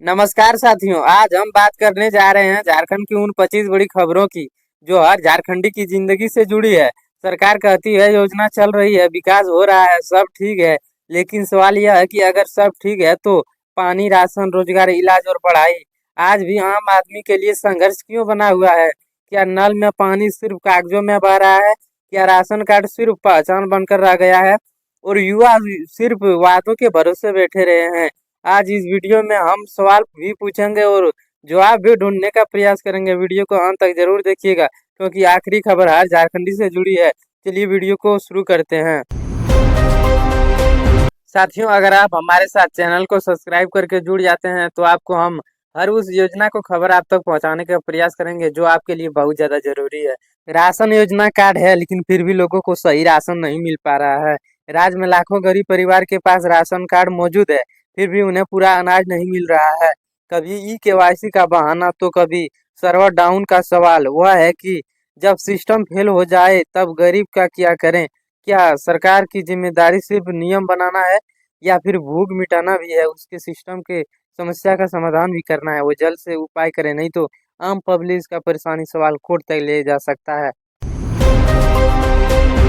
नमस्कार साथियों, आज हम बात करने जा रहे हैं झारखंड की उन 25 बड़ी खबरों की जो हर झारखंडी की जिंदगी से जुड़ी है। सरकार कहती है योजना चल रही है, विकास हो रहा है, सब ठीक है। लेकिन सवाल यह है कि अगर सब ठीक है तो पानी, राशन, रोजगार, इलाज और पढ़ाई आज भी आम आदमी के लिए संघर्ष क्यों बना हुआ है? क्या नल में पानी सिर्फ कागजों में बह रहा है? क्या राशन कार्ड सिर्फ पहचान बनकर रह गया है और युवा सिर्फ वादों के भरोसे बैठे रहे हैं? आज इस वीडियो में हम सवाल भी पूछेंगे और जवाब भी ढूंढने का प्रयास करेंगे। वीडियो को अंत तक जरूर देखिएगा क्योंकि आखिरी खबर हर झारखंडी से जुड़ी है। चलिए वीडियो को शुरू करते हैं। साथियों, अगर आप हमारे साथ चैनल को सब्सक्राइब करके जुड़ जाते हैं तो आपको हम हर उस योजना को खबर आप तक पहुंचाने का प्रयास करेंगे जो आपके लिए बहुत ज्यादा जरूरी है। राशन योजना कार्ड है लेकिन फिर भी लोगों को सही राशन नहीं मिल पा रहा है। राज्य में लाखों गरीब परिवार के पास राशन कार्ड मौजूद है, फिर भी उन्हें पूरा अनाज नहीं मिल रहा है। कभी ई-केवाईसी का बहाना तो कभी सर्वर डाउन का सवाल। वह है कि जब सिस्टम फेल हो जाए तब गरीब का क्या करें? क्या सरकार की जिम्मेदारी सिर्फ नियम बनाना है या फिर भूख मिटाना भी है? उसके सिस्टम के समस्या का समाधान भी करना है। वो जल्द से उपाय करे, नहीं तो आम पब्लिक का परेशानी सवाल कोर्ट तक ले जा सकता है।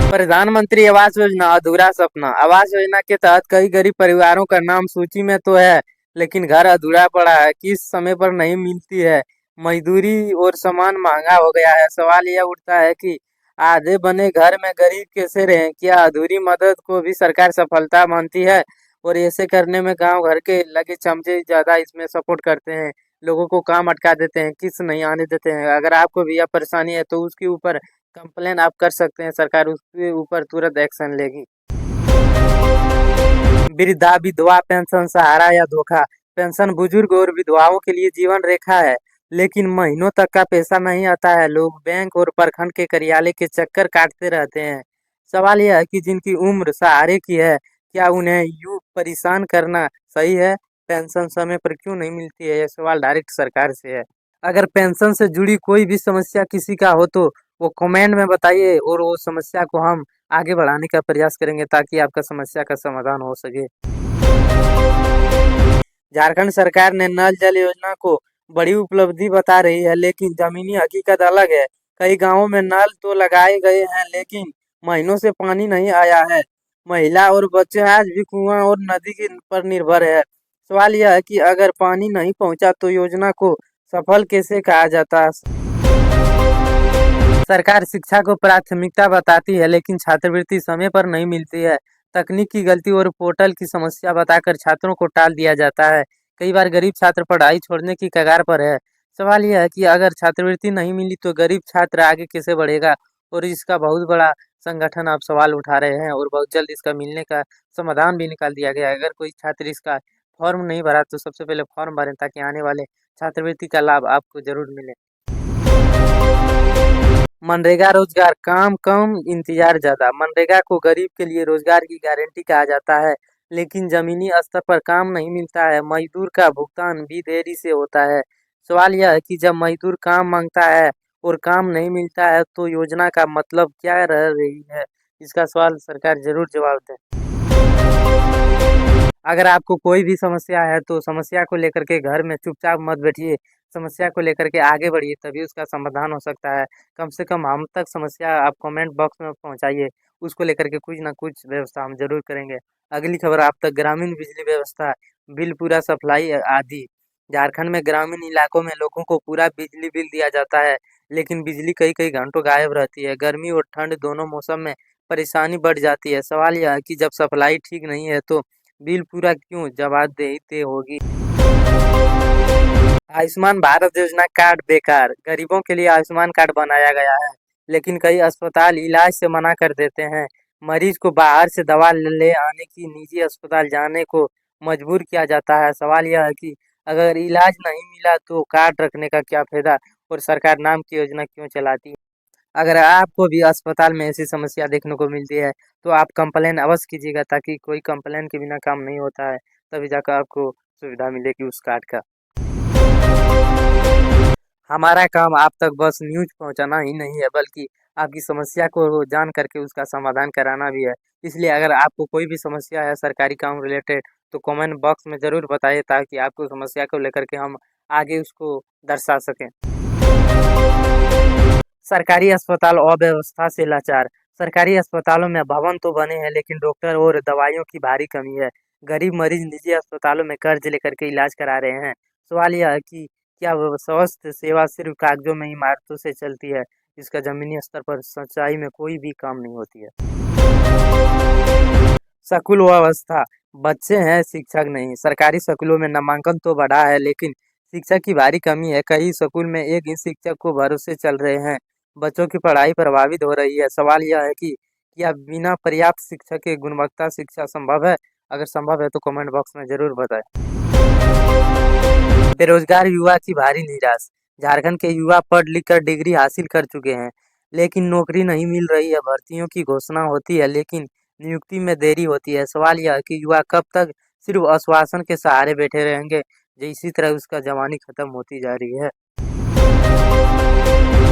प्रधानमंत्री आवास योजना अधूरा सपना। आवास योजना के तहत कई गरीब परिवारों का नाम सूची में तो है लेकिन घर अधूरा पड़ा है। किस समय पर नहीं मिलती है, मजदूरी और सामान महंगा हो गया है। सवाल यह उठता है कि आधे बने घर में गरीब कैसे रहें? क्या अधूरी मदद को भी सरकार सफलता मानती है? और ऐसे करने में गांव घर के लगे चमचे ज्यादा इसमें सपोर्ट करते हैं, लोगों को काम अटका देते हैं, किस नहीं आने देते हैं। अगर आपको भी यह परेशानी है तो उसके ऊपर कंप्लेन आप कर सकते हैं, सरकार उसके ऊपर तुरंत एक्शन लेगी। वृद्धा विधवा पेंशन सहारा या धोखा? पेंशन बुजुर्ग और विधवाओं के लिए जीवन रेखा है लेकिन महीनों तक का पैसा नहीं आता है। लोग बैंक और प्रखंड के कार्यालय के चक्कर काटते रहते हैं। सवाल यह है कि जिनकी उम्र सहारे की है, क्या उन्हें यूं परेशान करना सही है? पेंशन समय पर क्यों नहीं मिलती है? यह सवाल डायरेक्ट सरकार से है। अगर पेंशन से जुड़ी कोई भी समस्या किसी का हो तो वो कमेंट में बताइए और वो समस्या को हम आगे बढ़ाने का प्रयास करेंगे ताकि आपका समस्या का समाधान हो सके। झारखंड सरकार ने नल जल योजना को बड़ी उपलब्धि बता रही है लेकिन जमीनी हकीकत अलग है। कई गांवों में नल तो लगाए गए हैं लेकिन महीनों से पानी नहीं आया है। महिला और बच्चे आज भी कुआं और नदी पर निर्भर है। सवाल यह है कि अगर पानी नहीं पहुंचा तो योजना को सफल कैसे कहा जाता? सरकार शिक्षा को प्राथमिकता बताती है लेकिन छात्रवृत्ति समय पर नहीं मिलती है। तकनीक की गलती और पोर्टल की समस्या बताकर छात्रों को टाल दिया जाता है। कई बार गरीब छात्र पढ़ाई छोड़ने की कगार पर है। सवाल यह है कि अगर छात्रवृत्ति नहीं मिली तो गरीब छात्र आगे कैसे बढ़ेगा? और इसका बहुत बड़ा संगठन आप सवाल उठा रहे हैं और बहुत जल्द इसका मिलने का समाधान भी निकाल दिया गया है। अगर कोई छात्र इसका फॉर्म नहीं भरा तो सबसे पहले फॉर्म भरें ताकि आने वाले छात्रवृत्ति का लाभ आपको जरूर मिले। मनरेगा रोजगार, काम कम इंतजार ज्यादा। मनरेगा को गरीब के लिए रोजगार की गारंटी कहा जाता है लेकिन जमीनी स्तर पर काम नहीं मिलता है। मजदूर का भुगतान भी देरी से होता है। सवाल यह है कि जब मजदूर काम मांगता है और काम नहीं मिलता है तो योजना का मतलब क्या रह रही है? इसका सवाल सरकार जरूर जवाब दे। अगर आपको कोई भी समस्या है तो समस्या को लेकर के घर में चुपचाप मत बैठिए, समस्या को लेकर के आगे बढ़िए तभी उसका समाधान हो सकता है। कम से कम हम तक समस्या आप कमेंट बॉक्स में पहुंचाइए, उसको लेकर के कुछ ना कुछ व्यवस्था हम जरूर करेंगे। अगली खबर आप तक, ग्रामीण बिजली व्यवस्था, बिल पूरा सप्लाई आदि। झारखंड में ग्रामीण इलाकों में लोगों को पूरा बिजली बिल दिया जाता है लेकिन बिजली कई कई घंटों गायब रहती है। गर्मी और ठंड दोनों मौसम में परेशानी बढ़ जाती है। सवाल यह है कि जब सप्लाई ठीक नहीं है तो बिल पूरा क्यों? जवाबदेही तय होगी। आयुष्मान भारत योजना कार्ड बेकार। गरीबों के लिए आयुष्मान कार्ड बनाया गया है लेकिन कई अस्पताल इलाज से मना कर देते हैं। मरीज को बाहर से दवा ले आने की निजी अस्पताल जाने को मजबूर किया जाता है। सवाल यह है कि अगर इलाज नहीं मिला तो कार्ड रखने का क्या फायदा और सरकार नाम की योजना क्यों चलाती है? अगर आपको भी अस्पताल में ऐसी समस्या देखने को मिलती है तो आप कंप्लेन अवश्य कीजिएगा ताकि कोई कंप्लेन के बिना काम नहीं होता है, तभी जाकर आपको सुविधा मिलेगी उस कार्ड का। हमारा काम आप तक बस न्यूज़ पहुँचाना ही नहीं है, बल्कि आपकी समस्या को जान करके उसका समाधान कराना भी है। इसलिए अगर आपको कोई भी समस्या है सरकारी काम रिलेटेड, तो कमेंट बॉक्स में ज़रूर बताइए, ताकि आपको समस्या को लेकर के हम आगे उसको दर्शा सकें। सरकारी अस्पताल अव्यवस्था से लाचार। सरकारी अस्पतालों में भवन तो बने हैं, लेकिन डॉक्टर और दवाइयों की भारी कमी है। गरीब मरीज निजी अस्पतालों में कर्ज लेकर के इलाज करा रहे हैं। सवाल यह है कि क्या स्वास्थ्य सेवा सिर्फ कागजों में, इमारतों से चलती है? इसका जमीनी स्तर पर सच्चाई में कोई भी काम नहीं होती है। स्कूल व्यवस्था। बच्चे हैं, शिक्षक नहीं। सरकारी स्कूलों में नामांकन तो बढ़ा है, लेकिन शिक्षक की भारी कमी है। कई स्कूल में एक ही शिक्षक को भरोसे चल रहे हैं। बच्चों की पढ़ाई प्रभावित हो रही है। सवाल यह है कि क्या बिना पर्याप्त शिक्षक के गुणवत्ता शिक्षा संभव है? अगर संभव है तो कमेंट बॉक्स में जरूर बताएं। बेरोजगार युवा की भारी निराश। झारखंड के युवा पढ़ लिख कर डिग्री हासिल कर चुके हैं, लेकिन नौकरी नहीं मिल रही है। भर्तियों की घोषणा होती है, लेकिन नियुक्ति में देरी होती है। सवाल यह है कि युवा कब तक सिर्फ आश्वासन के सहारे बैठे रहेंगे, जो इसी तरह उसका जवानी खत्म होती जा रही है।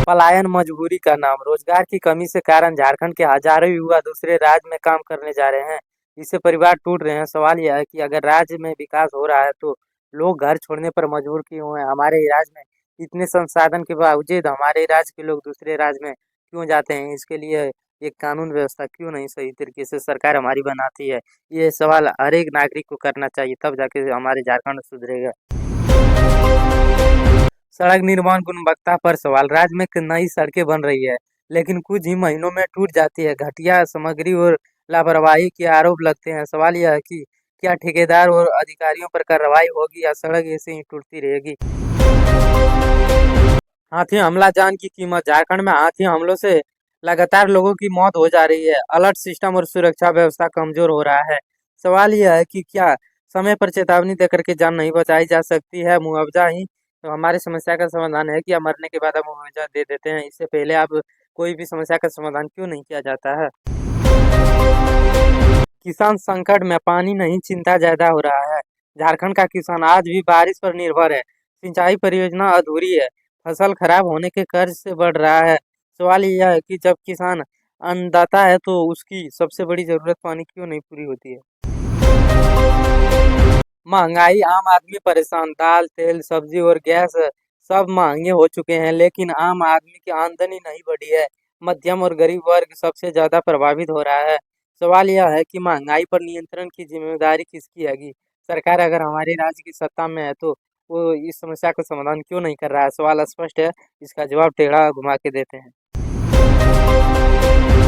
पलायन मजबूरी का नाम। रोजगार की कमी से कारण झारखंड के हजारों युवा दूसरे राज्य में काम करने जा रहे हैं। इससे परिवार टूट रहे हैं। सवाल यह है कि अगर राज्य में विकास हो रहा है, तो लोग घर छोड़ने पर मजबूर क्यों हैं? हमारे ही राज्य में इतने संसाधन के बावजूद हमारे राज्य के लोग दूसरे राज्य में क्यों जाते हैं? इसके लिए एक कानून व्यवस्था क्यों नहीं सही तरीके से सरकार हमारी बनाती है? ये सवाल हर एक नागरिक को करना चाहिए, तब जाके हमारे झारखंड सुधरेगा। सड़क निर्माण गुणवत्ता पर सवाल। राज्य में नई सड़कें बन रही है, लेकिन कुछ ही महीनों में टूट जाती है। घटिया सामग्री और लापरवाही के आरोप लगते हैं। सवाल यह है कि क्या ठेकेदार और अधिकारियों पर कार्रवाई होगी, या सड़क ऐसे ही टूटती रहेगी? हाथी हमला जान की कीमत। झारखंड में हाथी हमलों से लगातार लोगों की मौत हो जा रही है। अलर्ट सिस्टम और सुरक्षा व्यवस्था कमजोर हो रहा है। सवाल यह है कि क्या समय पर चेतावनी देकर के जान नहीं बचाई जा सकती है? मुआवजा ही तो हमारी समस्या का समाधान है। कि मरने के बाद आप मुआवजा दे देते हैं, इससे पहले आप कोई भी समस्या का समाधान क्यों नहीं किया जाता है? किसान संकट में पानी नहीं, चिंता ज्यादा हो रहा है। झारखंड का किसान आज भी बारिश पर निर्भर है। सिंचाई परियोजना अधूरी है। फसल खराब होने के कर्ज से बढ़ रहा है। सवाल यह है कि जब किसान अन्नदाता है, तो उसकी सबसे बड़ी जरूरत पानी क्यों नहीं पूरी होती है? महंगाई। आम आदमी परेशान। दाल, तेल, सब्जी और गैस सब महंगे हो चुके हैं, लेकिन आम आदमी की आमदनी नहीं बढ़ी है। मध्यम और गरीब वर्ग सबसे ज्यादा प्रभावित हो रहा है। सवाल यह है कि महंगाई पर नियंत्रण की जिम्मेदारी किसकी है? सरकार अगर हमारे राज्य की सत्ता में है, तो वो इस समस्या का समाधान क्यों नहीं कर रहा है? सवाल स्पष्ट है, इसका जवाब टेढ़ा घुमा के देते हैं।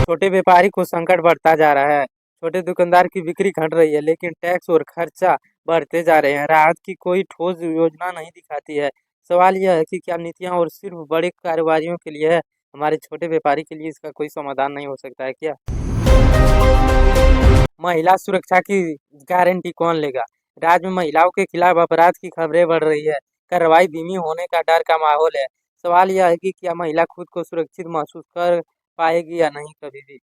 छोटे व्यापारी को संकट बढ़ता जा रहा है। छोटे दुकानदार की बिक्री घट रही है, लेकिन टैक्स और खर्चा बढ़ते जा रहे हैं। राहत की कोई ठोस योजना नहीं दिखाती है। सवाल यह है कि क्या नीतियां और सिर्फ बड़े कारोबारियों के लिए है? हमारे छोटे व्यापारी के लिए इसका कोई समाधान नहीं हो सकता है क्या? महिला सुरक्षा की गारंटी कौन लेगा? राज्य में महिलाओं के खिलाफ अपराध की खबरें बढ़ रही है। कार्रवाई धीमी होने का डर का माहौल है। सवाल यह है कि क्या महिला खुद को सुरक्षित महसूस कर पाएगी या नहीं कभी भी?